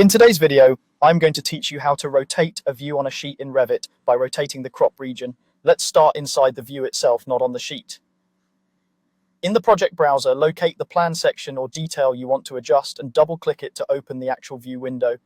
In today's video, I'm going to teach you how to rotate a view on a sheet in Revit by rotating the crop region. Let's start inside the view itself, not on the sheet. In the project browser, locate the plan section or detail you want to adjust and double-click it to open the actual view window.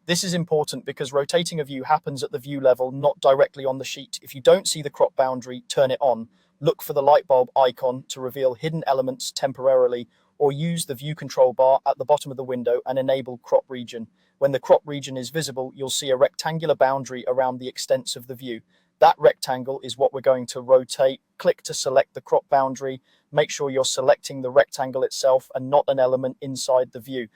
This is important because rotating a view happens at the view level, not directly on the sheet. If you don't see the crop boundary, turn it on. Look for the light bulb icon to reveal hidden elements temporarily, or use the view control bar at the bottom of the window and enable crop region. When the crop region is visible, you'll see a rectangular boundary around the extents of the view. That rectangle is what we're going to rotate. Click to select the crop boundary. Make sure you're selecting the rectangle itself and not an element inside the view.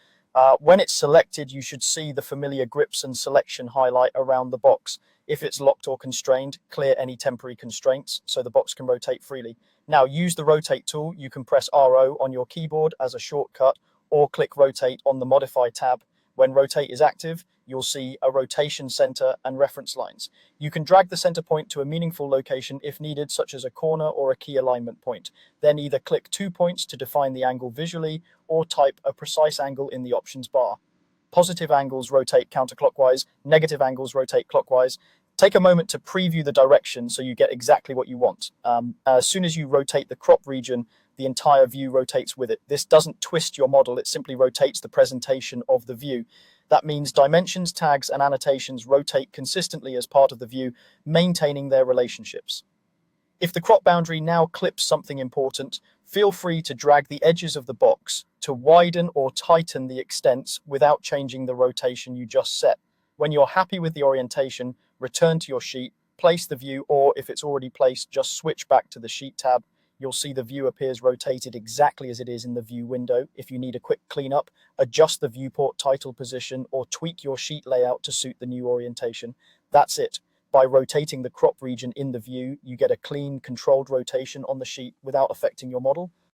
When it's selected, you should see the familiar grips and selection highlight around the box. If it's locked or constrained, clear any temporary constraints so the box can rotate freely. Now use the rotate tool. You can press RO on your keyboard as a shortcut or click rotate on the modify tab. When rotate is active, you'll see a rotation center and reference lines. You can drag the center point to a meaningful location if needed, such as a corner or a key alignment point. Then either click 2 points to define the angle visually or type a precise angle in the options bar. Positive angles rotate counterclockwise, negative angles rotate clockwise. Take a moment to preview the direction so you get exactly what you want. As soon as you rotate the crop region, the entire view rotates with it. This doesn't twist your model, it simply rotates the presentation of the view. That means dimensions, tags, and annotations rotate consistently as part of the view, maintaining their relationships. If the crop boundary now clips something important, feel free to drag the edges of the box to widen or tighten the extents without changing the rotation you just set. When you're happy with the orientation, return to your sheet, place the view, or if it's already placed, just switch back to the sheet tab. You'll see the view appears rotated exactly as it is in the view window. If you need a quick cleanup, adjust the viewport title position or tweak your sheet layout to suit the new orientation. That's it. By rotating the crop region in the view, you get a clean, controlled rotation on the sheet without affecting your model.